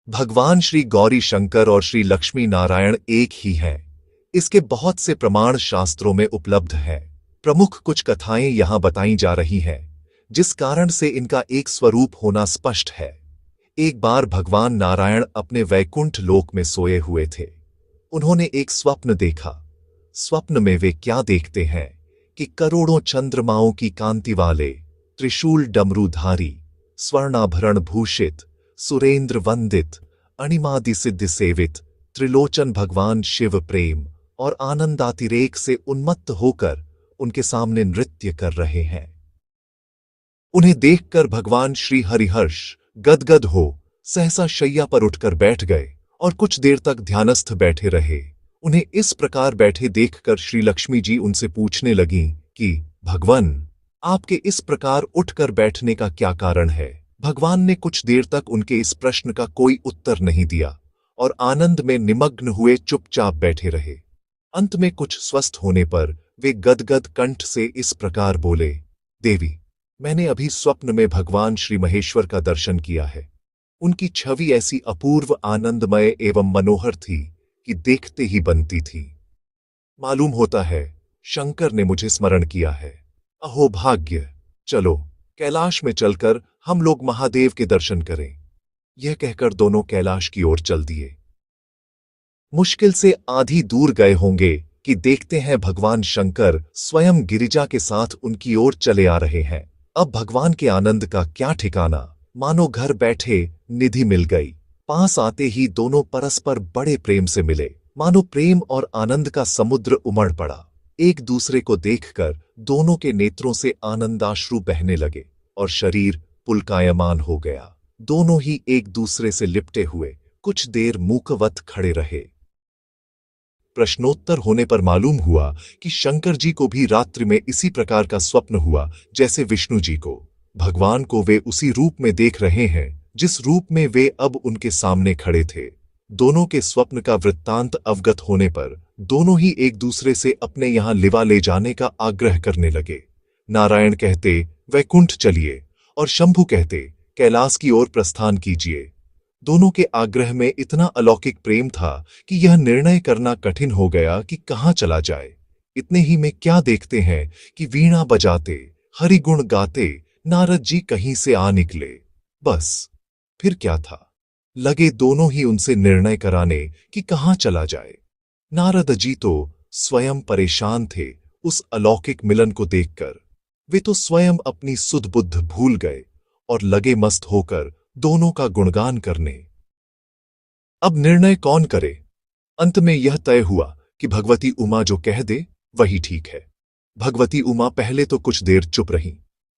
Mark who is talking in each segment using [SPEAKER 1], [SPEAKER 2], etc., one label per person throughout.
[SPEAKER 1] भगवान श्री गौरी शंकर और श्री लक्ष्मी नारायण एक ही हैं। इसके बहुत से प्रमाण शास्त्रों में उपलब्ध हैं। प्रमुख कुछ कथाएं यहां बताई जा रही हैं, जिस कारण से इनका एक स्वरूप होना स्पष्ट है। एक बार भगवान नारायण अपने वैकुंठ लोक में सोए हुए थे। उन्होंने एक स्वप्न देखा। स्वप्न में वे क्या देखते हैं कि करोड़ों चंद्रमाओं की कांति वाले, त्रिशूल डमरूधारी, स्वर्णाभरण भूषित, सुरेंद्र वंदित, अणिमादि सिद्धि सेवित त्रिलोचन भगवान शिव प्रेम और आनंदातिरेक से उन्मत्त होकर उनके सामने नृत्य कर रहे हैं। उन्हें देखकर भगवान श्री हरिहर्ष गदगद हो सहसा शैया पर उठकर बैठ गए और कुछ देर तक ध्यानस्थ बैठे रहे। उन्हें इस प्रकार बैठे देखकर श्री लक्ष्मी जी उनसे पूछने लगीं कि भगवान, आपके इस प्रकार उठकर बैठने का क्या कारण है? भगवान ने कुछ देर तक उनके इस प्रश्न का कोई उत्तर नहीं दिया और आनंद में निमग्न हुए चुपचाप बैठे रहे। अंत में कुछ स्वस्थ होने पर वे गदगद कंठ से इस प्रकार बोले, देवी, मैंने अभी स्वप्न में भगवान श्री महेश्वर का दर्शन किया है। उनकी छवि ऐसी अपूर्व, आनंदमय एवं मनोहर थी कि देखते ही बनती थी। मालूम होता है शंकर ने मुझे स्मरण किया है। अहो भाग्य! चलो कैलाश में चलकर हम लोग महादेव के दर्शन करें। यह कहकर दोनों कैलाश की ओर चल दिए। मुश्किल से आधी दूर गए होंगे कि देखते हैं भगवान शंकर स्वयं गिरिजा के साथ उनकी ओर चले आ रहे हैं। अब भगवान के आनंद का क्या ठिकाना, मानो घर बैठे निधि मिल गई। पास आते ही दोनों परस्पर बड़े प्रेम से मिले, मानो प्रेम और आनंद का समुद्र उमड़ पड़ा। एक दूसरे को देखकर दोनों के नेत्रों से आनंदाश्रु बहने लगे और शरीर पुलकायमान हो गया। दोनों ही एक दूसरे से लिपटे हुए कुछ देर मूकवत खड़े रहे। प्रश्नोत्तर होने पर मालूम हुआ कि शंकर जी को भी रात्रि में इसी प्रकार का स्वप्न हुआ जैसे विष्णु जी को। भगवान को वे उसी रूप में देख रहे हैं जिस रूप में वे अब उनके सामने खड़े थे। दोनों के स्वप्न का वृत्तांत अवगत होने पर दोनों ही एक दूसरे से अपने यहां लिवा ले जाने का आग्रह करने लगे। नारायण कहते, वैकुंठ चलिए, और शंभु कहते, कैलाश की ओर प्रस्थान कीजिए। दोनों के आग्रह में इतना अलौकिक प्रेम था कि यह निर्णय करना कठिन हो गया कि कहां चला जाए। इतने ही में क्या देखते हैं कि वीणा बजाते, हरिगुण गाते नारद जी कहीं से आ निकले। बस फिर क्या था, लगे दोनों ही उनसे निर्णय कराने कि कहां चला जाए। नारद जी तो स्वयं परेशान थे उस अलौकिक मिलन को देखकर। वे तो स्वयं अपनी सुध बुद्ध भूल गए और लगे मस्त होकर दोनों का गुणगान करने। अब निर्णय कौन करे? अंत में यह तय हुआ कि भगवती उमा जो कह दे वही ठीक है। भगवती उमा पहले तो कुछ देर चुप रहीं।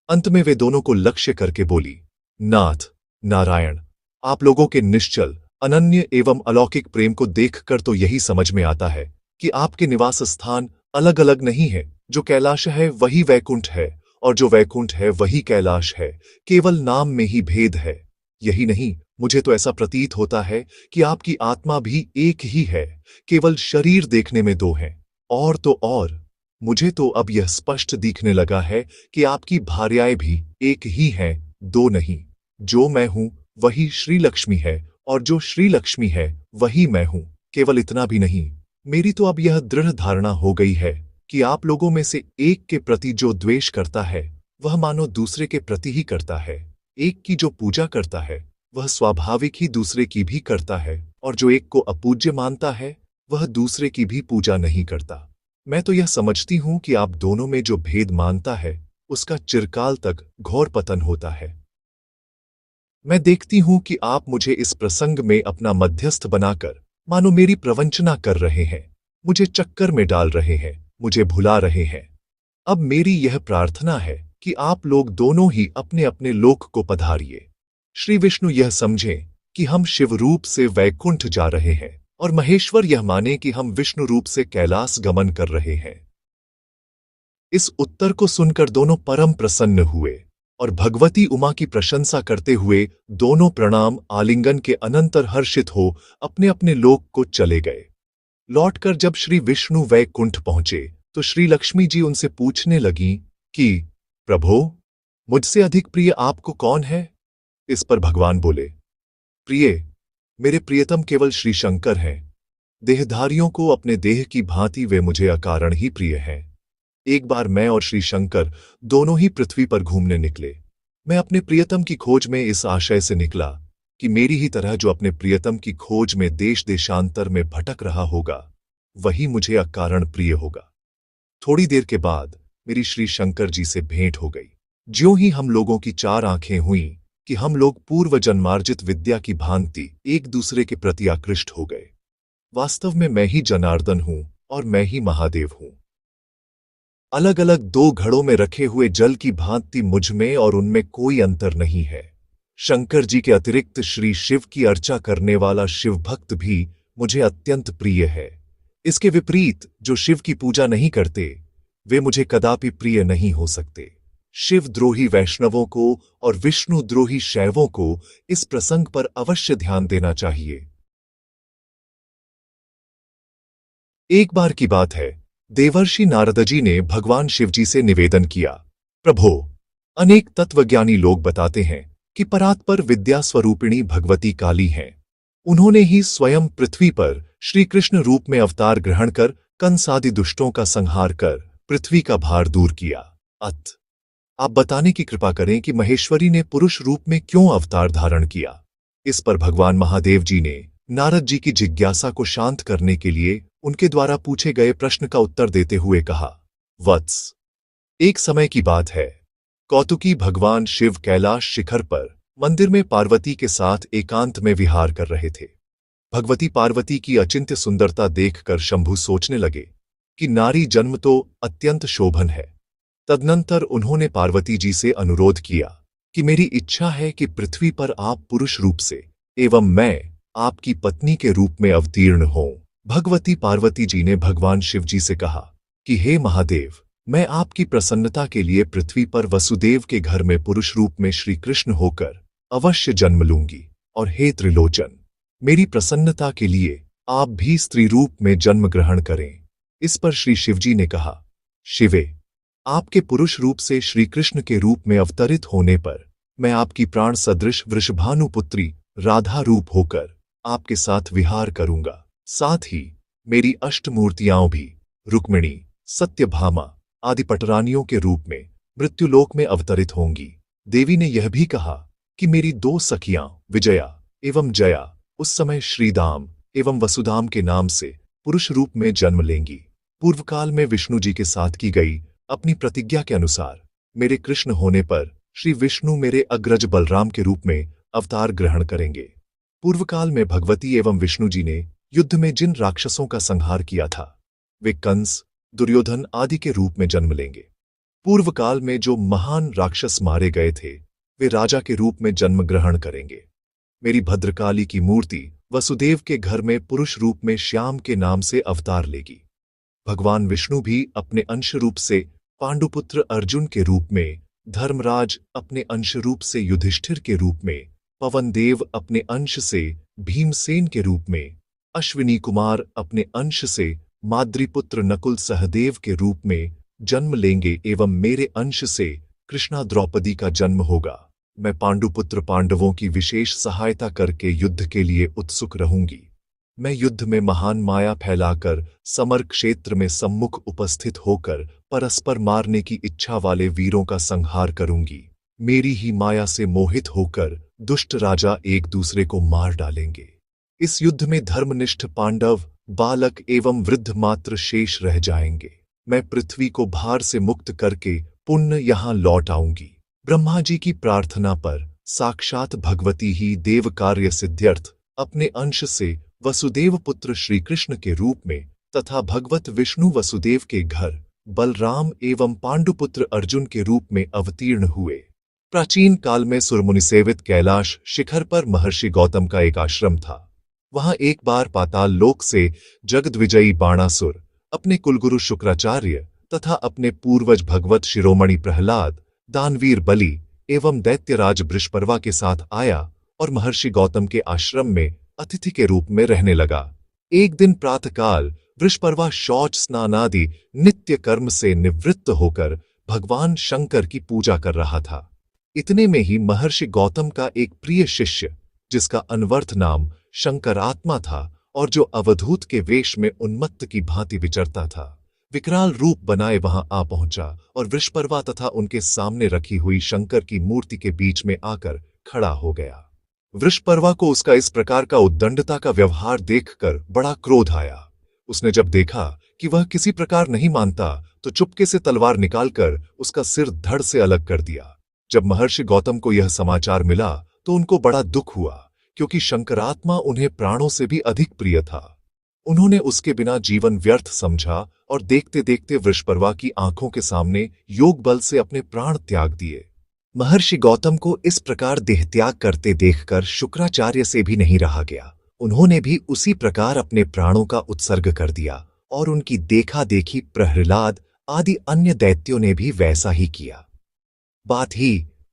[SPEAKER 1] अंत में वे दोनों को लक्ष्य करके बोली, नाथ नारायण, आप लोगों के निश्चल, अनन्य एवं अलौकिक प्रेम को देखकर तो यही समझ में आता है कि आपके निवास स्थान अलग अलग नहीं है। जो कैलाश है वही वैकुंठ है और जो वैकुंठ है वही कैलाश है। केवल नाम में ही भेद है। यही नहीं, मुझे तो ऐसा प्रतीत होता है कि आपकी आत्मा भी एक ही है, केवल शरीर देखने में दो हैं। और तो और मुझे तो अब यह स्पष्ट दिखने लगा है कि आपकी भार्याएं भी एक ही हैं, दो नहीं। जो मैं हूं वही श्री लक्ष्मी है और जो श्री लक्ष्मी है वही मैं हूं। केवल इतना भी नहीं, मेरी तो अब यह दृढ़ धारणा हो गई है कि आप लोगों में से एक के प्रति जो द्वेष करता है वह मानो दूसरे के प्रति ही करता है। एक की जो पूजा करता है वह स्वाभाविक ही दूसरे की भी करता है, और जो एक को अपूज्य मानता है वह दूसरे की भी पूजा नहीं करता। मैं तो यह समझती हूं कि आप दोनों में जो भेद मानता है उसका चिरकाल तक घोर पतन होता है। मैं देखती हूं कि आप मुझे इस प्रसंग में अपना मध्यस्थ बनाकर मानो मेरी प्रवंचना कर रहे हैं, मुझे चक्कर में डाल रहे हैं, मुझे भुला रहे हैं। अब मेरी यह प्रार्थना है कि आप लोग दोनों ही अपने अपने लोक को पधारिए। श्री विष्णु यह समझें कि हम शिव रूप से वैकुंठ जा रहे हैं और महेश्वर यह माने कि हम विष्णु रूप से कैलाश गमन कर रहे हैं। इस उत्तर को सुनकर दोनों परम प्रसन्न हुए और भगवती उमा की प्रशंसा करते हुए दोनों प्रणाम आलिंगन के अनंतर हर्षित हो अपने अपने लोक को चले गए। लौटकर जब श्री विष्णु वैकुंठ पहुंचे तो श्री लक्ष्मी जी उनसे पूछने लगी कि प्रभो, मुझसे अधिक प्रिय आपको कौन है? इस पर भगवान बोले, प्रिय, मेरे प्रियतम केवल श्री शंकर हैं। देहधारियों को अपने देह की भांति वे मुझे अकारण ही प्रिय हैं। एक बार मैं और श्री शंकर दोनों ही पृथ्वी पर घूमने निकले। मैं अपने प्रियतम की खोज में इस आशय से निकला कि मेरी ही तरह जो अपने प्रियतम की खोज में देश देशांतर में भटक रहा होगा, वही मुझे अकारण प्रिय होगा। थोड़ी देर के बाद मेरी श्री शंकर जी से भेंट हो गई। ज्यों ही हम लोगों की चार आंखें हुईं कि हम लोग पूर्व जन्मार्जित विद्या की भांति एक दूसरे के प्रति आकृष्ट हो गए। वास्तव में मैं ही जनार्दन हूं और मैं ही महादेव हूं। अलग अलग दो घड़ों में रखे हुए जल की भांति मुझ में और उनमें कोई अंतर नहीं है। शंकर जी के अतिरिक्त श्री शिव की अर्चा करने वाला शिव भक्त भी मुझे अत्यंत प्रिय है। इसके विपरीत जो शिव की पूजा नहीं करते, वे मुझे कदापि प्रिय नहीं हो सकते। शिव द्रोही वैष्णवों को और विष्णु द्रोही शैवों को इस प्रसंग पर अवश्य ध्यान देना चाहिए। एक बार की बात है, देवर्षि नारद जी ने भगवान शिवजी से निवेदन किया, प्रभो, अनेक तत्वज्ञानी लोग बताते हैं कि परात्पर विद्या स्वरूपिणी भगवती काली हैं। उन्होंने ही स्वयं पृथ्वी पर श्री कृष्ण रूप में अवतार ग्रहण कर कंस आदि दुष्टों का संहार कर पृथ्वी का भार दूर किया। आप बताने की कृपा करें कि महेश्वरी ने पुरुष रूप में क्यों अवतार धारण किया। इस पर भगवान महादेव जी ने नारद जी की जिज्ञासा को शांत करने के लिए उनके द्वारा पूछे गए प्रश्न का उत्तर देते हुए कहा, वत्स, एक समय की बात है, कौतुकी भगवान शिव कैलाश शिखर पर मंदिर में पार्वती के साथ एकांत में विहार कर रहे थे। भगवती पार्वती की अचिंत्य सुंदरता देखकर शंभु सोचने लगे कि नारी जन्म तो अत्यंत शोभन है। तदनंतर उन्होंने पार्वती जी से अनुरोध किया कि मेरी इच्छा है कि पृथ्वी पर आप पुरुष रूप से एवं मैं आपकी पत्नी के रूप में अवतीर्ण हों। भगवती पार्वती जी ने भगवान शिव जी से कहा कि हे महादेव, मैं आपकी प्रसन्नता के लिए पृथ्वी पर वसुदेव के घर में पुरुष रूप में श्री कृष्ण होकर अवश्य जन्म लूंगी, और हे त्रिलोचन, मेरी प्रसन्नता के लिए आप भी स्त्री रूप में जन्म ग्रहण करें। इस पर श्री शिवजी ने कहा, शिवे, आपके पुरुष रूप से श्री कृष्ण के रूप में अवतरित होने पर मैं आपकी प्राण सदृश वृषभानुपुत्री राधा रूप होकर आपके साथ विहार करूंगा। साथ ही मेरी अष्टमूर्तियां भी रुक्मिणी, सत्यभामा आदि पटरानियों के रूप में मृत्युलोक में अवतरित होंगी। देवी ने यह भी कहा कि मेरी दो सखियां विजया एवं जया उस समय श्रीदाम एवं वसुदाम के नाम से पुरुष रूप में जन्म लेंगी। पूर्वकाल में विष्णु जी के साथ की गई अपनी प्रतिज्ञा के अनुसार मेरे कृष्ण होने पर श्री विष्णु मेरे अग्रज बलराम के रूप में अवतार ग्रहण करेंगे। पूर्वकाल में भगवती एवं विष्णु जी ने युद्ध में जिन राक्षसों का संहार किया था, वे कंस, दुर्योधन आदि के रूप में जन्म लेंगे। पूर्व काल में जो महान राक्षस मारे गए थे, वे राजा के रूप में जन्म ग्रहण करेंगे। मेरी भद्रकाली की मूर्ति वसुदेव के घर में पुरुष रूप में श्याम के नाम से अवतार लेगी। भगवान विष्णु भी अपने अंश रूप से पांडुपुत्र अर्जुन के रूप में, धर्मराज अपने अंश रूप से युधिष्ठिर के रूप में, पवन देव अपने अंश से भीमसेन के रूप में, अश्विनी कुमार अपने अंश से माद्रीपुत्र नकुल सहदेव के रूप में जन्म लेंगे एवं मेरे अंश से कृष्णा द्रौपदी का जन्म होगा। मैं पांडुपुत्र पांडवों की विशेष सहायता करके युद्ध के लिए उत्सुक रहूंगी। मैं युद्ध में महान माया फैलाकर समर क्षेत्र में सम्मुख उपस्थित होकर परस्पर मारने की इच्छा वाले वीरों का संहार करूंगी। मेरी ही माया से मोहित होकर दुष्ट राजा एक दूसरे को मार डालेंगे। इस युद्ध में धर्मनिष्ठ पांडव, बालक एवं वृद्ध मात्र शेष रह जाएंगे। मैं पृथ्वी को भार से मुक्त करके पुण्य यहां लौट आऊंगी। ब्रह्मा जी की प्रार्थना पर साक्षात भगवती ही देव कार्य सिद्ध्यर्थ अपने अंश से वसुदेव पुत्र श्री कृष्ण के रूप में तथा भगवत विष्णु वसुदेव के घर बलराम एवं पांडुपुत्र अर्जुन के रूप में अवतीर्ण हुए। प्राचीन काल में सुरमुनि सेवित कैलाश शिखर पर महर्षि गौतम का एक आश्रम था। वहां एक बार पाताल लोक से जगद्विजयी बाणासुर अपने कुलगुरु शुक्राचार्य तथा अपने पूर्वज भगवत शिरोमणि प्रहलाद, दानवीर बलि एवं दैत्यराज बृषपर्वा के साथ आया और महर्षि गौतम के आश्रम में अतिथि के रूप में रहने लगा। एक दिन प्रातःकाल वृषपर्वा शौच स्नान आदि नित्य कर्म से निवृत्त होकर भगवान शंकर की पूजा कर रहा था। इतने में ही महर्षि गौतम का एक प्रिय शिष्य, जिसका अनवर्थ नाम शंकर आत्मा था और जो अवधूत के वेश में उन्मत्त की भांति विचरता था, विकराल रूप बनाए वहां आ पहुंचा और वृषपर्वा तथा उनके सामने रखी हुई शंकर की मूर्ति के बीच में आकर खड़ा हो गया। वृषपर्वा को उसका इस प्रकार का उद्दंडता का व्यवहार देखकर बड़ा क्रोध आया। उसने जब देखा कि वह किसी प्रकार नहीं मानता तो चुपके से तलवार निकालकर उसका सिर धड़ से अलग कर दिया। जब महर्षि गौतम को यह समाचार मिला तो उनको बड़ा दुख हुआ, क्योंकि शंकरात्मा उन्हें प्राणों से भी अधिक प्रिय था। उन्होंने उसके बिना जीवन व्यर्थ समझा और देखते देखते वृषपर्वा की आंखों के सामने योग बल से अपने प्राण त्याग दिए। महर्षि गौतम को इस प्रकार देहत्याग करते देखकर शुक्राचार्य से भी नहीं रहा गया। उन्होंने भी उसी प्रकार अपने प्राणों का उत्सर्ग कर दिया और उनकी देखा देखी प्रहलाद आदि अन्य दैत्यों ने भी वैसा ही किया।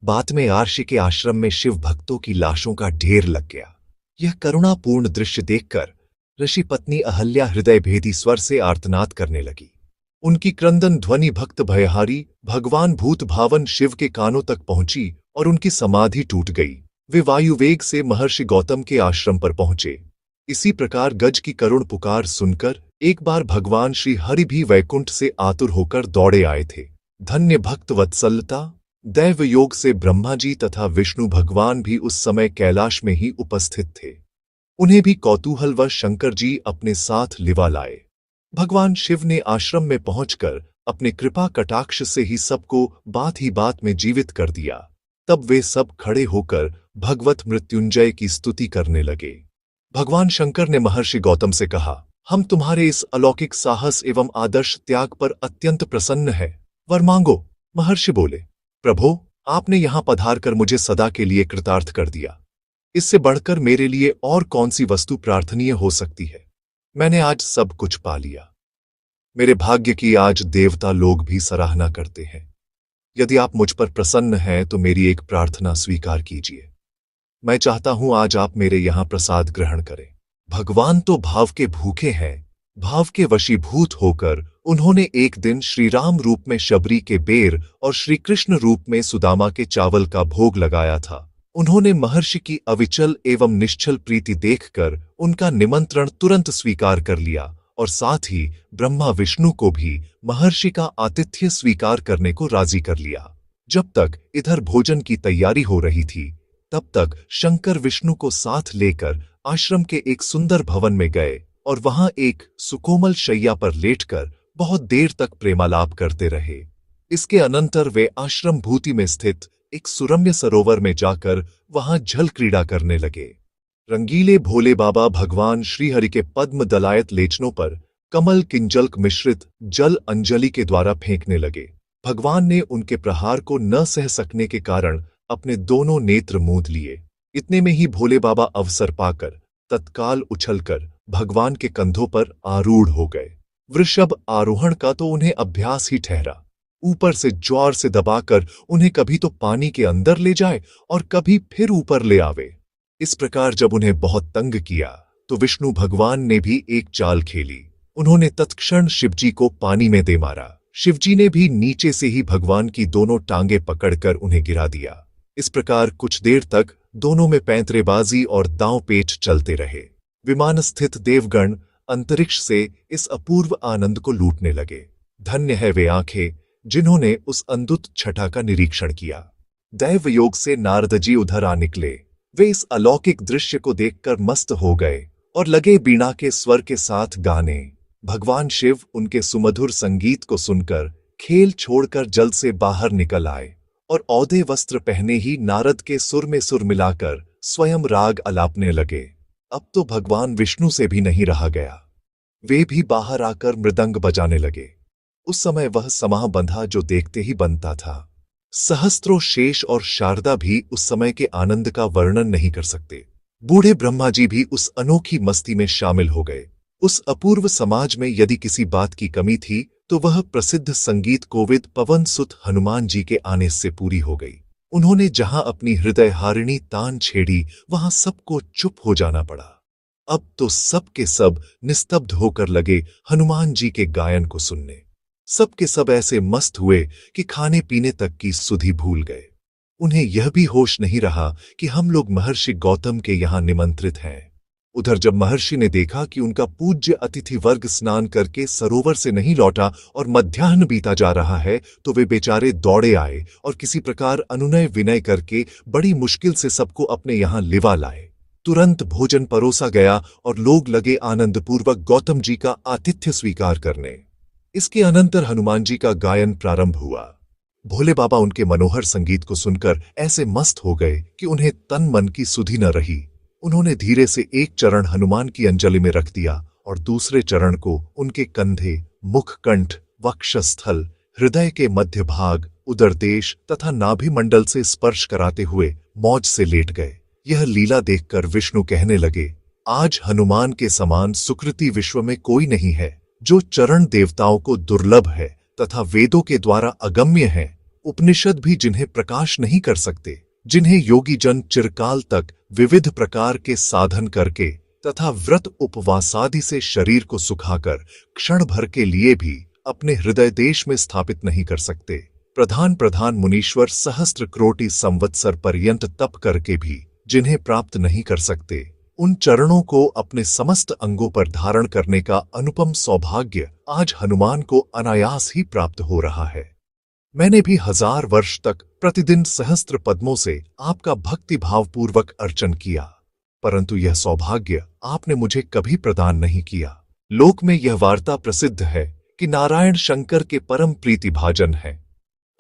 [SPEAKER 1] बात में आर्षि के आश्रम में शिव भक्तों की लाशों का ढेर लग गया। यह करुणापूर्ण दृश्य देखकर ऋषि पत्नी अहल्या हृदय भेदी स्वर से आर्तनाद करने लगी। उनकी क्रंदन ध्वनि भक्त भयहारी भगवान भूत भावन शिव के कानों तक पहुंची और उनकी समाधि टूट गई। वे वायुवेग से महर्षि गौतम के आश्रम पर पहुंचे। इसी प्रकार गज की करुण पुकार सुनकर एक बार भगवान श्री हरि भी वैकुंठ से आतुर होकर दौड़े आए थे। धन्य भक्त वत्सलता, दैव योग से ब्रह्मा जी तथा विष्णु भगवान भी उस समय कैलाश में ही उपस्थित थे। उन्हें भी कौतूहलवश शंकर जी अपने साथ लिवा लाए। भगवान शिव ने आश्रम में पहुंचकर अपने कृपा कटाक्ष से ही सबको बात ही बात में जीवित कर दिया। तब वे सब खड़े होकर भगवत मृत्युंजय की स्तुति करने लगे। भगवान शंकर ने महर्षि गौतम से कहा, हम तुम्हारे इस अलौकिक साहस एवं आदर्श त्याग पर अत्यंत प्रसन्न है। वर मांगो। महर्षि बोले, प्रभो, आपने यहां पधार कर मुझे सदा के लिए कृतार्थ कर दिया। इससे बढ़कर मेरे लिए और कौन सी वस्तु प्रार्थनीय हो सकती है। मैंने आज सब कुछ पा लिया। मेरे भाग्य की आज देवता लोग भी सराहना करते हैं। यदि आप मुझ पर प्रसन्न हैं तो मेरी एक प्रार्थना स्वीकार कीजिए। मैं चाहता हूं आज आप मेरे यहां प्रसाद ग्रहण करें। भगवान तो भाव के भूखे हैं। भाव के वशीभूत होकर उन्होंने एक दिन श्री राम रूप में शबरी के बेर और श्री कृष्ण रूप में सुदामा के चावल का भोग लगाया था। उन्होंने महर्षि की अविचल एवं निश्चल प्रीति देखकर उनका निमंत्रण तुरंत स्वीकार कर लिया और साथ ही ब्रह्मा विष्णु को भी महर्षि का आतिथ्य स्वीकार करने को राजी कर लिया। जब तक इधर भोजन की तैयारी हो रही थी, तब तक शंकर विष्णु को साथ लेकर आश्रम के एक सुंदर भवन में गए और वहां एक सुकोमल शैया पर लेटकर बहुत देर तक प्रेमालाप करते रहे। इसके अनंतर वे आश्रम भूति में स्थित एक सुरम्य सरोवर में जाकर वहां जल क्रीड़ा करने लगे। रंगीले भोले बाबा भगवान श्रीहरि के पद्म दलायत लेचनों पर कमल किंजल्क मिश्रित जल अंजलि के द्वारा फेंकने लगे। भगवान ने उनके प्रहार को न सह सकने के कारण अपने दोनों नेत्र मूंद लिए। इतने में ही भोले बाबा अवसर पाकर तत्काल उछलकर भगवान के कंधों पर आरूढ़ हो गए। वृषभ आरोहण का तो उन्हें अभ्यास ही ठहरा। ऊपर से जोर से दबाकर उन्हें कभी तो पानी के अंदर ले जाए और कभी फिर ऊपर ले आवे। इस प्रकार जब उन्हें बहुत तंग किया तो विष्णु भगवान ने भी एक चाल खेली। उन्होंने तत्क्षण शिवजी को पानी में दे मारा। शिवजी ने भी नीचे से ही भगवान की दोनों टांगे पकड़कर उन्हें गिरा दिया। इस प्रकार कुछ देर तक दोनों में पैंतरेबाजी और दांव पेच चलते रहे। विमान स्थित देवगण अंतरिक्ष से इस अपूर्व आनंद को लूटने लगे। धन्य है वे आंखें जिन्होंने उस अद्भुत छटा का निरीक्षण किया। दैव योग से नारद जी उधर आ निकले। वे इस अलौकिक दृश्य को देखकर मस्त हो गए और लगे बीणा के स्वर के साथ गाने। भगवान शिव उनके सुमधुर संगीत को सुनकर खेल छोड़कर जल से बाहर निकल आए और औदे वस्त्र पहने ही नारद के सुर में सुर मिलाकर स्वयं राग अलापने लगे। अब तो भगवान विष्णु से भी नहीं रहा गया। वे भी बाहर आकर मृदंग बजाने लगे। उस समय वह समाह बंधा जो देखते ही बनता था। सहस्त्रों शेष और शारदा भी उस समय के आनंद का वर्णन नहीं कर सकते। बूढ़े ब्रह्मा जी भी उस अनोखी मस्ती में शामिल हो गए। उस अपूर्व समाज में यदि किसी बात की कमी थी तो वह प्रसिद्ध संगीत कोविद पवन सुत हनुमान जी के आने से पूरी हो गई। उन्होंने जहां अपनी हृदय हारिणी तान छेड़ी वहां सबको चुप हो जाना पड़ा। अब तो सब के सब निस्तब्ध होकर लगे हनुमान जी के गायन को सुनने। सब के सब ऐसे मस्त हुए कि खाने पीने तक की सुधि भूल गए। उन्हें यह भी होश नहीं रहा कि हम लोग महर्षि गौतम के यहां निमंत्रित हैं। उधर जब महर्षि ने देखा कि उनका पूज्य अतिथि वर्ग स्नान करके सरोवर से नहीं लौटा और मध्याह्न बीता जा रहा है, तो वे बेचारे दौड़े आए और किसी प्रकार अनुनय विनय करके बड़ी मुश्किल से सबको अपने यहां लिवा लाए। तुरंत भोजन परोसा गया और लोग लगे आनंदपूर्वक गौतम जी का आतिथ्य स्वीकार करने। इसके अनंतर हनुमान जी का गायन प्रारंभ हुआ। भोले बाबा उनके मनोहर संगीत को सुनकर ऐसे मस्त हो गए कि उन्हें तन मन की सुधि न रही। उन्होंने धीरे से एक चरण हनुमान की अंजलि में रख दिया और दूसरे चरण को उनके कंधे, मुखकंठ, वक्षस्थल, हृदय के मध्य भाग, उदरदेश तथा नाभि मंडल से स्पर्श कराते हुए मौज से लेट गए। यह लीला देखकर विष्णु कहने लगे, आज हनुमान के समान सुकृति विश्व में कोई नहीं है, जो चरण देवताओं को दुर्लभ है तथा वेदों के द्वारा अगम्य है, उपनिषद भी जिन्हें प्रकाश नहीं कर सकते, जिन्हें योगी जन चिरकाल तक विविध प्रकार के साधन करके तथा व्रत उपवासादि से शरीर को सुखाकर क्षण भर के लिए भी अपने हृदय देश में स्थापित नहीं कर सकते। प्रधान प्रधान मुनीश्वर सहस्त्र कोटि संवत्सर पर्यंत तप करके भी जिन्हें प्राप्त नहीं कर सकते, उन चरणों को अपने समस्त अंगों पर धारण करने का अनुपम सौभाग्य आज हनुमान को अनायास ही प्राप्त हो रहा है। मैंने भी 1000 वर्ष तक प्रतिदिन सहस्त्र पद्मों से आपका भक्ति भावपूर्वक अर्चन किया, परंतु यह सौभाग्य आपने मुझे कभी प्रदान नहीं किया। लोक में यह वार्ता प्रसिद्ध है कि नारायण शंकर के परम प्रीति भाजन है,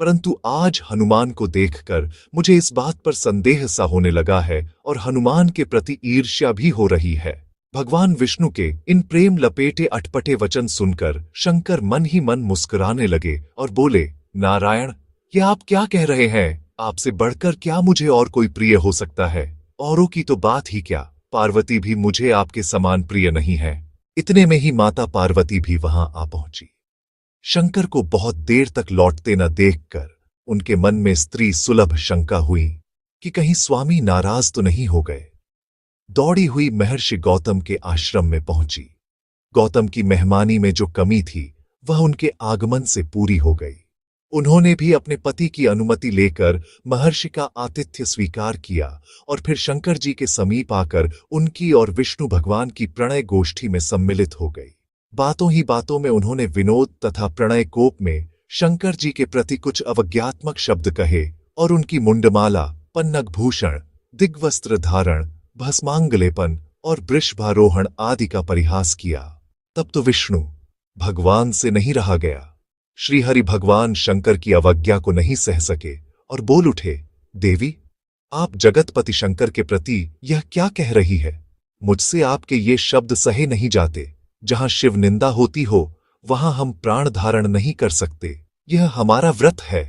[SPEAKER 1] परंतु आज हनुमान को देखकर मुझे इस बात पर संदेह सा होने लगा है और हनुमान के प्रति ईर्ष्या भी हो रही है। भगवान विष्णु के इन प्रेम लपेटे अटपटे वचन सुनकर शंकर मन ही मन मुस्कुराने लगे और बोले, नारायण, ये आप क्या कह रहे हैं? आपसे बढ़कर क्या मुझे और कोई प्रिय हो सकता है? औरों की तो बात ही क्या, पार्वती भी मुझे आपके समान प्रिय नहीं है। इतने में ही माता पार्वती भी वहां आ पहुंची। शंकर को बहुत देर तक लौटते न देखकर उनके मन में स्त्री सुलभ शंका हुई कि कहीं स्वामी नाराज तो नहीं हो गए। दौड़ी हुई महर्षि गौतम के आश्रम में पहुंची। गौतम की मेहमानी में जो कमी थी वह उनके आगमन से पूरी हो गई। उन्होंने भी अपने पति की अनुमति लेकर महर्षि का आतिथ्य स्वीकार किया और फिर शंकर जी के समीप आकर उनकी और विष्णु भगवान की प्रणय गोष्ठी में सम्मिलित हो गई। बातों ही बातों में उन्होंने विनोद तथा प्रणय कोप में शंकर जी के प्रति कुछ अवज्ञात्मक शब्द कहे और उनकी मुंडमाला, पन्नग भूषण, दिग्वस्त्र धारण, भस्मांगलेपन और वृषभारोहण आदि का परिहास किया। तब तो विष्णु भगवान से नहीं रहा गया। श्रीहरि भगवान शंकर की अवज्ञा को नहीं सह सके और बोल उठे, देवी, आप जगतपति शंकर के प्रति यह क्या कह रही है? मुझसे आपके ये शब्द सहे नहीं जाते। जहां शिव निंदा होती हो वहां हम प्राण धारण नहीं कर सकते, यह हमारा व्रत है।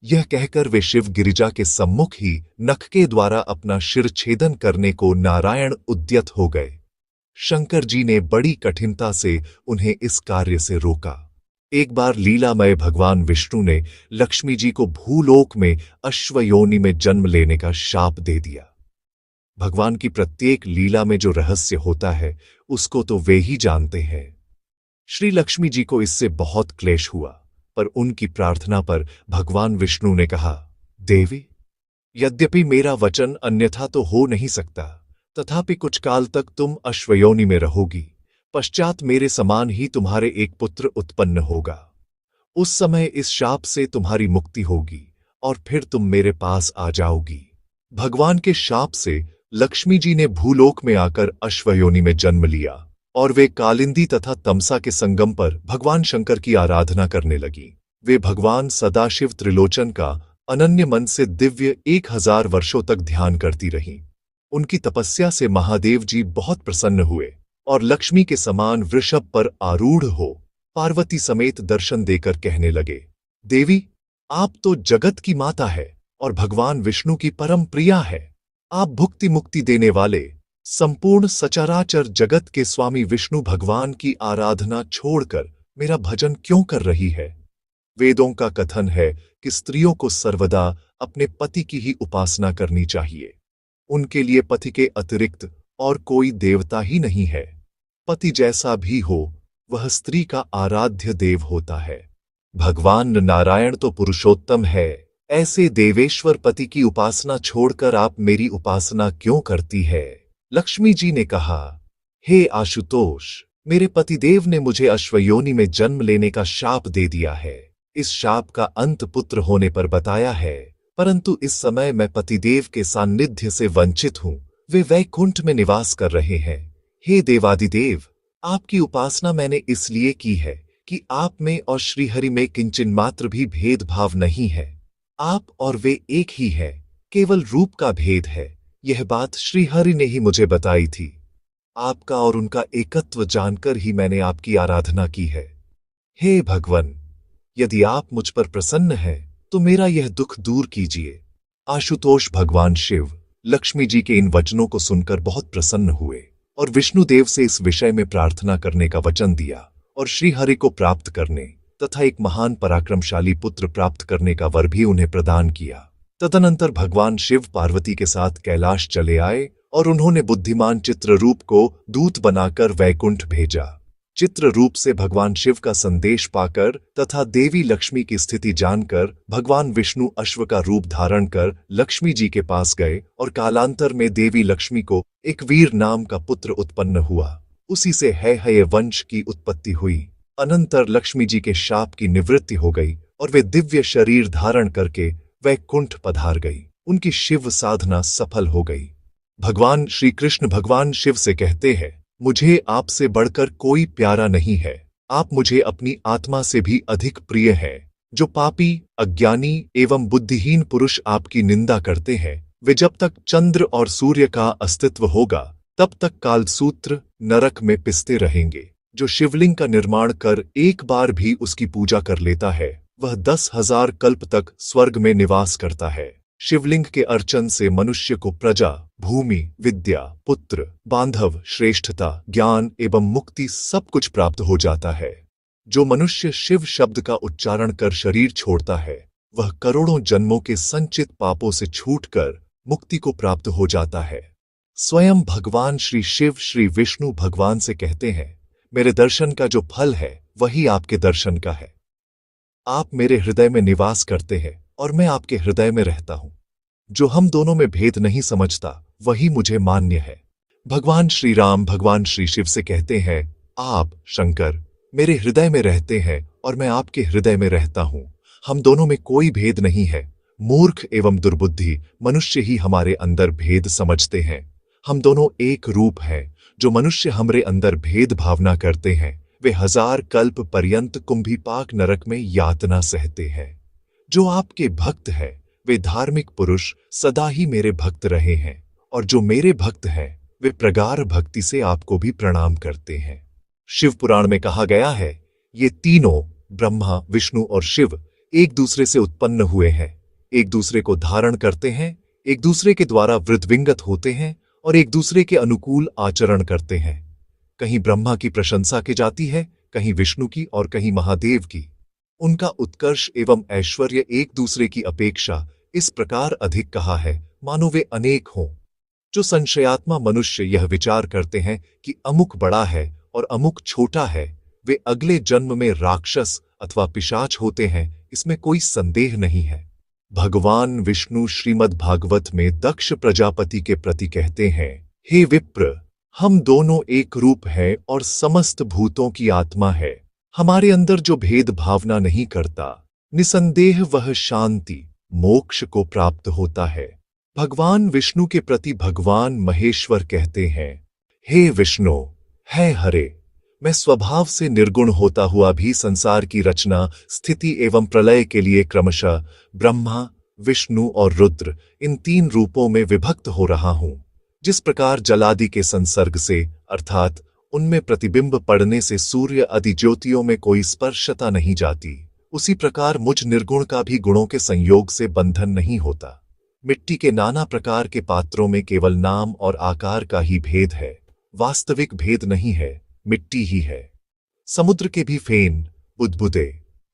[SPEAKER 1] यह कहकर वे शिव गिरिजा के सम्मुख ही नख के द्वारा अपना शिर छेदन करने को नारायण उद्यत हो गए। शंकर जी ने बड़ी कठिनता से उन्हें इस कार्य से रोका। एक बार लीलामय भगवान विष्णु ने लक्ष्मी जी को भूलोक में अश्वयोनि में जन्म लेने का शाप दे दिया। भगवान की प्रत्येक लीला में जो रहस्य होता है उसको तो वे ही जानते हैं। श्री लक्ष्मी जी को इससे बहुत क्लेश हुआ, पर उनकी प्रार्थना पर भगवान विष्णु ने कहा, देवी, यद्यपि मेरा वचन अन्यथा तो हो नहीं सकता, तथापि कुछ काल तक तुम अश्वयोनि में रहोगी। पश्चात मेरे समान ही तुम्हारे एक पुत्र उत्पन्न होगा। उस समय इस शाप से तुम्हारी मुक्ति होगी और फिर तुम मेरे पास आ जाओगी। भगवान के शाप से लक्ष्मी जी ने भूलोक में आकर अश्वयोनि में जन्म लिया और वे कालिंदी तथा तमसा के संगम पर भगवान शंकर की आराधना करने लगी। वे भगवान सदाशिव त्रिलोचन का अनन्य मन से दिव्य 1000 वर्षों तक ध्यान करती रहीं। उनकी तपस्या से महादेव जी बहुत प्रसन्न हुए और लक्ष्मी के समान वृषभ पर आरूढ़ हो पार्वती समेत दर्शन देकर कहने लगे, देवी, आप तो जगत की माता है और भगवान विष्णु की परम प्रिया है। आप भुक्ति मुक्ति देने वाले संपूर्ण सचराचर जगत के स्वामी विष्णु भगवान की आराधना छोड़कर मेरा भजन क्यों कर रही है? वेदों का कथन है कि स्त्रियों को सर्वदा अपने पति की ही उपासना करनी चाहिए। उनके लिए पति के अतिरिक्त और कोई देवता ही नहीं है। पति जैसा भी हो वह स्त्री का आराध्य देव होता है। भगवान नारायण तो पुरुषोत्तम है। ऐसे देवेश्वर पति की उपासना छोड़कर आप मेरी उपासना क्यों करती है? लक्ष्मी जी ने कहा, हे आशुतोष, मेरे पतिदेव ने मुझे अश्वयोनि में जन्म लेने का शाप दे दिया है। इस शाप का अंत पुत्र होने पर बताया है, परंतु इस समय मैं पतिदेव के सान्निध्य से वंचित हूँ। वे वैकुंठ में निवास कर रहे हैं। हे देवादिदेव, आपकी उपासना मैंने इसलिए की है कि आप में और श्रीहरि में किंचन मात्र भी भेदभाव नहीं है। आप और वे एक ही है, केवल रूप का भेद है। यह बात श्रीहरि ने ही मुझे बताई थी। आपका और उनका एकत्व जानकर ही मैंने आपकी आराधना की है। हे भगवन, यदि आप मुझ पर प्रसन्न हैं तो मेरा यह दुख दूर कीजिए। आशुतोष भगवान शिव लक्ष्मी जी के इन वचनों को सुनकर बहुत प्रसन्न हुए और विष्णुदेव से इस विषय में प्रार्थना करने का वचन दिया और श्रीहरि को प्राप्त करने तथा एक महान पराक्रमशाली पुत्र प्राप्त करने का वर भी उन्हें प्रदान किया। तदनंतर भगवान शिव पार्वती के साथ कैलाश चले आए और उन्होंने बुद्धिमान चित्ररूप को दूत बनाकर वैकुंठ भेजा। चित्ररूप से भगवान शिव का संदेश पाकर तथा देवी लक्ष्मी की स्थिति जानकर भगवान विष्णु अश्व का रूप धारण कर लक्ष्मी जी के पास गए और कालांतर में देवी लक्ष्मी को एक वीर नाम का पुत्र उत्पन्न हुआ। उसी से है वंश की उत्पत्ति हुई। अनंतर लक्ष्मी जी के शाप की निवृत्ति हो गई और वे दिव्य शरीर धारण करके वैकुंठ पधार गई। उनकी शिव साधना सफल हो गई। भगवान श्री कृष्ण भगवान शिव से कहते हैं, मुझे आपसे बढ़कर कोई प्यारा नहीं है। आप मुझे अपनी आत्मा से भी अधिक प्रिय हैं। जो पापी, अज्ञानी एवं बुद्धिहीन पुरुष आपकी निंदा करते हैं, वे जब तक चंद्र और सूर्य का अस्तित्व होगा तब तक कालसूत्र नरक में पिसते रहेंगे। जो शिवलिंग का निर्माण कर एक बार भी उसकी पूजा कर लेता है, वह 10,000 कल्प तक स्वर्ग में निवास करता है। शिवलिंग के अर्चन से मनुष्य को प्रजा, भूमि, विद्या, पुत्र, बांधव, श्रेष्ठता, ज्ञान एवं मुक्ति सब कुछ प्राप्त हो जाता है। जो मनुष्य शिव शब्द का उच्चारण कर शरीर छोड़ता है, वह करोड़ों जन्मों के संचित पापों से छूटकर मुक्ति को प्राप्त हो जाता है। स्वयं भगवान श्री शिव श्री विष्णु भगवान से कहते हैं, मेरे दर्शन का जो फल है वही आपके दर्शन का है। आप मेरे हृदय में निवास करते हैं और मैं आपके हृदय में रहता हूं। जो हम दोनों में भेद नहीं समझता वही मुझे मान्य है। भगवान श्री राम भगवान श्री शिव से कहते हैं, आप शंकर मेरे हृदय में रहते हैं और मैं आपके हृदय में रहता हूं। हम दोनों में कोई भेद नहीं है। मूर्ख एवं दुर्बुद्धि मनुष्य ही हमारे अंदर भेद समझते हैं। हम दोनों एक रूप हैं। जो मनुष्य हमरे अंदर भेद भावना करते हैं, वे 1000 कल्प पर्यंत कुंभीपाक नरक में यातना सहते हैं। जो आपके भक्त हैं, वे धार्मिक पुरुष सदा ही मेरे भक्त रहे हैं, और जो मेरे भक्त हैं वे प्रगाढ़ भक्ति से आपको भी प्रणाम करते हैं। शिव पुराण में कहा गया है, ये तीनों ब्रह्मा, विष्णु और शिव एक दूसरे से उत्पन्न हुए हैं, एक दूसरे को धारण करते हैं, एक दूसरे के द्वारा वृद्धविंगत होते हैं और एक दूसरे के अनुकूल आचरण करते हैं। कहीं ब्रह्मा की प्रशंसा की जाती है, कहीं विष्णु की और कहीं महादेव की। उनका उत्कर्ष एवं ऐश्वर्य एक दूसरे की अपेक्षा इस प्रकार अधिक कहा है मानो वे अनेक हों। जो संशयात्मा मनुष्य यह विचार करते हैं कि अमुक बड़ा है और अमुक छोटा है, वे अगले जन्म में राक्षस अथवा पिशाच होते हैं, इसमें कोई संदेह नहीं है। भगवान विष्णु श्रीमद् भागवत में दक्ष प्रजापति के प्रति कहते हैं, हे विप्र, हम दोनों एक रूप हैं और समस्त भूतों की आत्मा है। हमारे अंदर जो भेद भावना नहीं करता, निसंदेह वह शांति मोक्ष को प्राप्त होता है। भगवान विष्णु के प्रति भगवान महेश्वर कहते हैं, हे विष्णु, है हरे, मैं स्वभाव से निर्गुण होता हुआ भी संसार की रचना, स्थिति एवं प्रलय के लिए क्रमशः ब्रह्मा, विष्णु और रुद्र इन 3 रूपों में विभक्त हो रहा हूं। जिस प्रकार जलादि के संसर्ग से अर्थात उनमें प्रतिबिंब पड़ने से सूर्य आदि ज्योतियों में कोई स्पर्शता नहीं जाती, उसी प्रकार मुझ निर्गुण का भी गुणों के संयोग से बंधन नहीं होता। मिट्टी के नाना प्रकार के पात्रों में केवल नाम और आकार का ही भेद है, वास्तविक भेद नहीं है, मिट्टी ही है। समुद्र के भी फेन, बुदबुदे,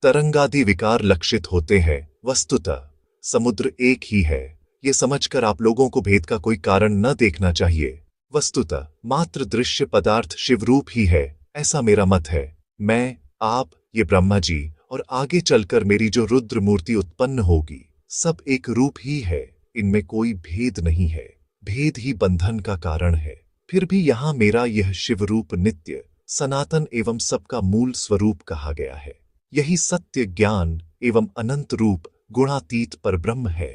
[SPEAKER 1] तरंगादि विकार लक्षित होते हैं, वस्तुतः समुद्र एक ही है। ये समझकर आप लोगों को भेद का कोई कारण न देखना चाहिए। वस्तुतः मात्र दृश्य पदार्थ शिवरूप ही है, ऐसा मेरा मत है। मैं, आप, ये ब्रह्मा जी और आगे चलकर मेरी जो रुद्र मूर्ति उत्पन्न होगी, सब एक रूप ही है। इनमें कोई भेद नहीं है। भेद ही बंधन का कारण है। फिर भी यहाँ मेरा यह शिवरूप नित्य सनातन एवं सबका मूल स्वरूप कहा गया है। यही सत्य ज्ञान एवं अनंत रूप गुणातीत परब्रह्म है।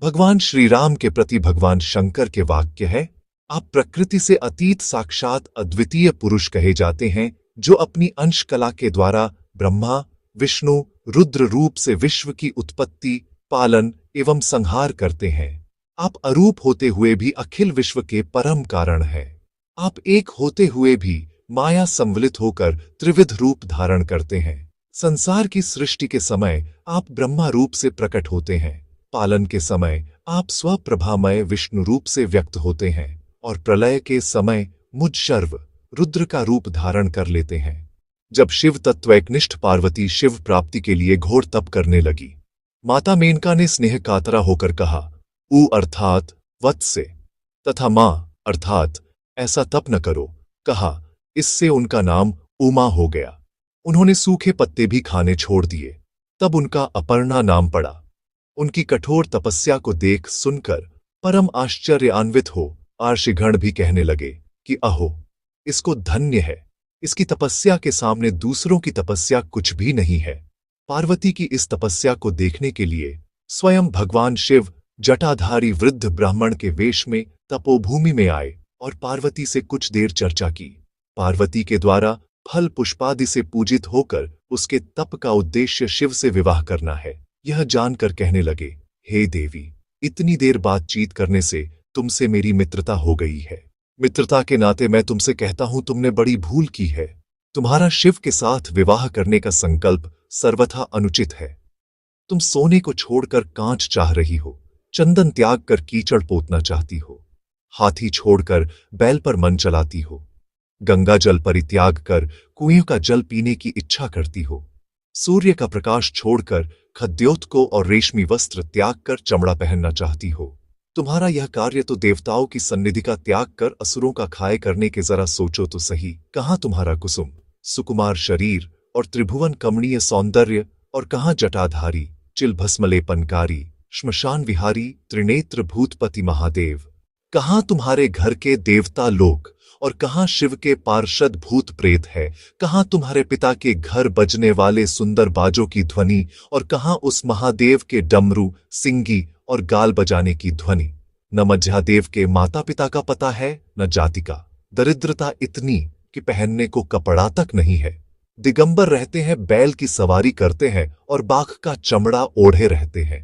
[SPEAKER 1] भगवान श्री राम के प्रति भगवान शंकर के वाक्य है, आप प्रकृति से अतीत साक्षात अद्वितीय पुरुष कहे जाते हैं, जो अपनी अंश कला के द्वारा ब्रह्मा विष्णु रुद्र रूप से विश्व की उत्पत्ति पालन एवं संहार करते हैं। आप अरूप होते हुए भी अखिल विश्व के परम कारण हैं। आप एक होते हुए भी माया संवलित होकर त्रिविध रूप धारण करते हैं। संसार की सृष्टि के समय आप ब्रह्मा रूप से प्रकट होते हैं, पालन के समय आप स्वप्रभामय विष्णु रूप से व्यक्त होते हैं और प्रलय के समय मुझ शर्व रुद्र का रूप धारण कर लेते हैं। जब शिव तत्वैकनिष्ठ पार्वती शिव प्राप्ति के लिए घोर तप करने लगी, माता मेनका ने स्नेह कातरा होकर कहा, ऊ अर्थात वत्से तथा मां अर्थात ऐसा तप न करो। कहा, इससे उनका नाम उमा हो गया। उन्होंने सूखे पत्ते भी खाने छोड़ दिए, तब उनका अपर्णा नाम पड़ा। उनकी कठोर तपस्या को देख सुनकर परम आश्चर्यान्वित हो आर्षिगण भी कहने लगे कि अहो, इसको धन्य है, इसकी तपस्या के सामने दूसरों की तपस्या कुछ भी नहीं है। पार्वती की इस तपस्या को देखने के लिए स्वयं भगवान शिव जटाधारी वृद्ध ब्राह्मण के वेश में तपोभूमि में आए और पार्वती से कुछ देर चर्चा की। पार्वती के द्वारा फल पुष्पादि से पूजित होकर उसके तप का उद्देश्य शिव से विवाह करना है, यह जानकर कहने लगे, हे देवी, इतनी देर बातचीत करने से तुमसे मेरी मित्रता हो गई है। मित्रता के नाते मैं तुमसे कहता हूं, तुमने बड़ी भूल की है। तुम्हारा शिव के साथ विवाह करने का संकल्प सर्वथा अनुचित है। तुम सोने को छोड़कर कांच चाह रही हो, चंदन त्याग कर कीचड़ पोतना चाहती हो, हाथी छोड़कर बैल पर मन चलाती हो, गंगा जल परित्याग कर कुएं का जल पीने की इच्छा करती हो, सूर्य का प्रकाश छोड़कर खद्योत और रेशमी वस्त्र त्याग कर चमड़ा पहनना चाहती हो। तुम्हारा यह कार्य तो देवताओं की सन्निधि का त्याग कर असुरों का खाए करने के जरा सोचो तो सही। कहाँ तुम्हारा कुसुम सुकुमार शरीर और त्रिभुवन कमणीय सौंदर्य, और कहाँ जटाधारी चिलभस्मलेपनकारी श्मशान विहारी त्रिनेत्र भूतपति महादेव। कहाँ तुम्हारे घर के देवता लोक और कहाँ शिव के पार्षद भूत प्रेत है। कहाँ तुम्हारे पिता के घर बजने वाले सुंदर बाजों की ध्वनि और कहाँ उस महादेव के डमरू सिंगी और गाल बजाने की ध्वनि। न मध्यादेव के माता पिता का पता है, न जाति का। दरिद्रता इतनी कि पहनने को कपड़ा तक नहीं है। दिगंबर रहते हैं, बैल की सवारी करते हैं और बाघ का चमड़ा ओढ़े रहते हैं।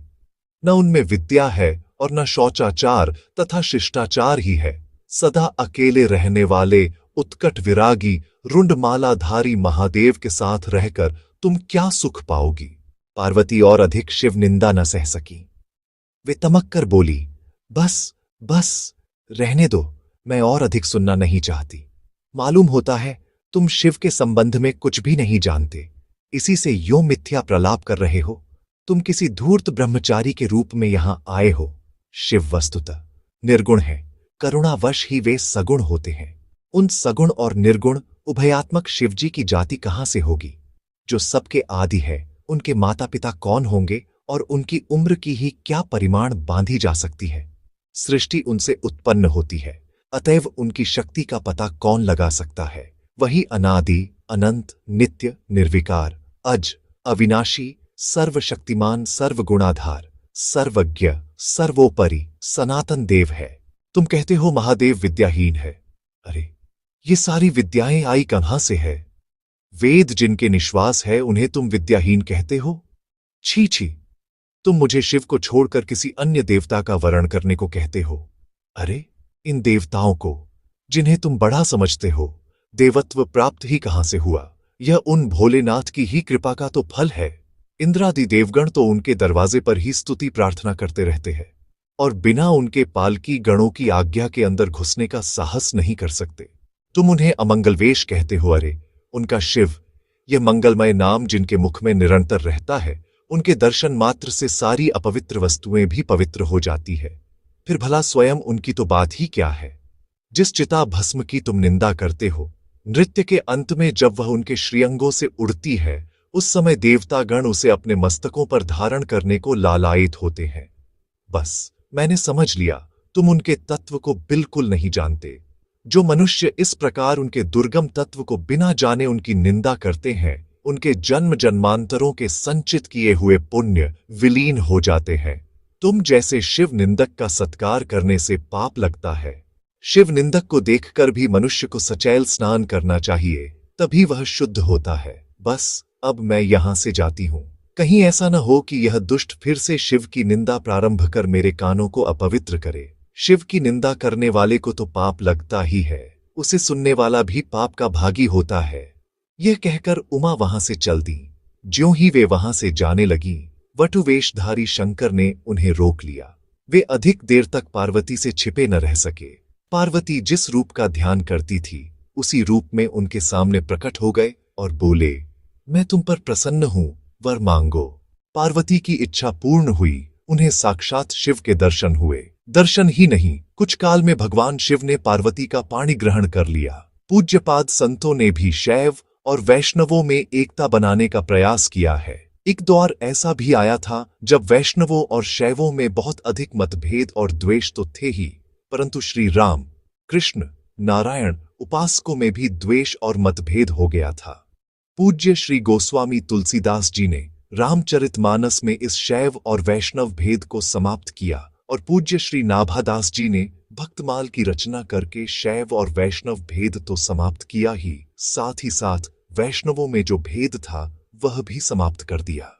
[SPEAKER 1] न उनमें विद्या है और न शौचाचार तथा शिष्टाचार ही है। सदा अकेले रहने वाले उत्कट विरागी रुंडमालाधारी महादेव के साथ रहकर तुम क्या सुख पाओगी। पार्वती और अधिक शिव निंदा न सह सकी। वे तमक कर बोली, बस बस रहने दो, मैं और अधिक सुनना नहीं चाहती। मालूम होता है तुम शिव के संबंध में कुछ भी नहीं जानते, इसी से यो मिथ्या प्रलाप कर रहे हो। तुम किसी धूर्त ब्रह्मचारी के रूप में यहां आए हो। शिव वस्तुतः निर्गुण है, करुणावश ही वे सगुण होते हैं। उन सगुण और निर्गुण उभयात्मक शिवजी की जाति कहां से होगी? जो सबके आदि है, उनके माता पिता कौन होंगे और उनकी उम्र की ही क्या परिमाण बांधी जा सकती है? सृष्टि उनसे उत्पन्न होती है, अतएव उनकी शक्ति का पता कौन लगा सकता है? वही अनादि अनंत नित्य निर्विकार अज अविनाशी सर्वशक्तिमान सर्वगुणाधार सर्वज्ञ सर्वोपरि सनातन देव है। तुम कहते हो महादेव विद्याहीन है। अरे, ये सारी विद्याएं आई कहां से है? वेद जिनके निश्वास है उन्हें तुम विद्याहीन कहते हो? छी छी, तुम मुझे शिव को छोड़कर किसी अन्य देवता का वरण करने को कहते हो। अरे, इन देवताओं को जिन्हें तुम बड़ा समझते हो, देवत्व प्राप्त ही कहां से हुआ? यह उन भोलेनाथ की ही कृपा का तो फल है। इंद्रादि देवगण तो उनके दरवाजे पर ही स्तुति प्रार्थना करते रहते हैं और बिना उनके पालकी गणों की आज्ञा के अंदर घुसने का साहस नहीं कर सकते। तुम उन्हें अमंगलवेश कहते हो। अरे, उनका शिव, यह मंगलमय नाम जिनके मुख में निरंतर रहता है, उनके दर्शन मात्र से सारी अपवित्र वस्तुएं भी पवित्र हो जाती है। फिर भला स्वयं उनकी तो बात ही क्या है? जिस चिता भस्म की तुम निंदा करते हो, नृत्य के अंत में जब वह उनके श्रीअंगों से उड़ती है, उस समय देवतागण उसे अपने मस्तकों पर धारण करने को लालायित होते हैं। बस मैंने समझ लिया, तुम उनके तत्व को बिल्कुल नहीं जानते। जो मनुष्य इस प्रकार उनके दुर्गम तत्व को बिना जाने उनकी निंदा करते हैं, उनके जन्म जन्मांतरों के संचित किए हुए पुण्य विलीन हो जाते हैं। तुम जैसे शिव निंदक का सत्कार करने से पाप लगता है। शिव निंदक को देखकर भी मनुष्य को सचैल स्नान करना चाहिए, तभी वह शुद्ध होता है। बस अब मैं यहां से जाती हूं। कहीं ऐसा न हो कि यह दुष्ट फिर से शिव की निंदा प्रारंभ कर मेरे कानों को अपवित्र करे। शिव की निंदा करने वाले को तो पाप लगता ही है, उसे सुनने वाला भी पाप का भागी होता है। यह कहकर उमा वहां से चल दी। ज्यों ही वे वहां से जाने लगी, वटुवेशधारी शंकर ने उन्हें रोक लिया। वे अधिक देर तक पार्वती से छिपे न रह सके। पार्वती जिस रूप का ध्यान करती थी, उसी रूप में उनके सामने प्रकट हो गए और बोले, मैं तुम पर प्रसन्न हूं, वर मांगो। पार्वती की इच्छा पूर्ण हुई। उन्हें साक्षात शिव के दर्शन हुए। दर्शन ही नहीं, कुछ काल में भगवान शिव ने पार्वती का पाणी ग्रहण कर लिया। पूज्यपाद संतों ने भी शैव और वैष्णवों में एकता बनाने का प्रयास किया है। एक दौर ऐसा भी आया था जब वैष्णवों और शैवों में बहुत अधिक मतभेद और द्वेष तो थे ही, परंतु श्री राम, कृष्ण, नारायण उपासकों में भी द्वेष और मतभेद हो गया था। पूज्य श्री गोस्वामी तुलसीदास जी ने रामचरितमानस में इस शैव और वैष्णव भेद को समाप्त किया और पूज्य श्री नाभादास जी ने भक्तमाल की रचना करके शैव और वैष्णव भेद तो समाप्त किया ही, साथ ही साथ वैष्णवों में जो भेद था वह भी समाप्त कर दिया।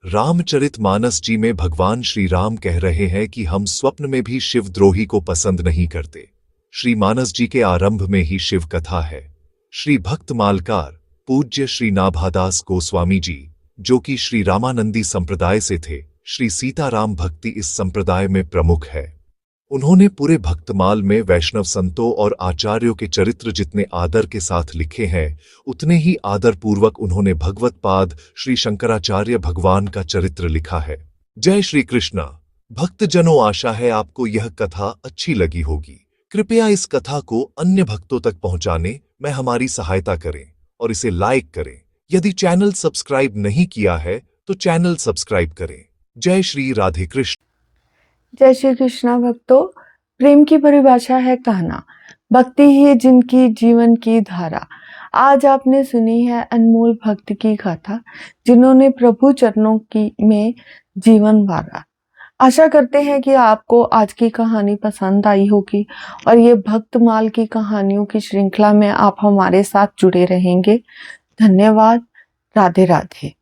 [SPEAKER 1] रामचरितमानस जी में भगवान श्री राम कह रहे हैं कि हम स्वप्न में भी शिवद्रोही को पसंद नहीं करते। श्री मानस जी के आरंभ में ही शिव कथा है। श्री भक्तमालकार पूज्य श्री नाभादास गोस्वामी जी, जो कि श्री रामानंदी संप्रदाय से थे, श्री सीताराम भक्ति इस संप्रदाय में प्रमुख है। उन्होंने पूरे भक्तमाल में वैष्णव संतों और आचार्यों के चरित्र जितने आदर के साथ लिखे हैं, उतने ही आदर पूर्वक उन्होंने भगवत पाद श्री शंकराचार्य भगवान का चरित्र लिखा है। जय श्री कृष्णा। भक्तजनों, आशा है आपको यह कथा अच्छी लगी होगी। कृपया इस कथा को अन्य भक्तों तक पहुंचाने में हमारी सहायता करें और इसे लाइक करें। यदि चैनल सब्सक्राइब नहीं किया है तो चैनल सब्सक्राइब करें। जय श्री राधे कृष्ण।
[SPEAKER 2] जय श्री कृष्णा भक्तों, प्रेम की परिभाषा है कहना, भक्ति ही जिनकी जीवन की धारा। आज आपने सुनी है अनमोल भक्त की गाथा, जिन्होंने प्रभु चरणों की में जीवन वारा। आशा करते हैं कि आपको आज की कहानी पसंद आई होगी और ये भक्तमाल की कहानियों की श्रृंखला में आप हमारे साथ जुड़े रहेंगे। धन्यवाद। राधे राधे।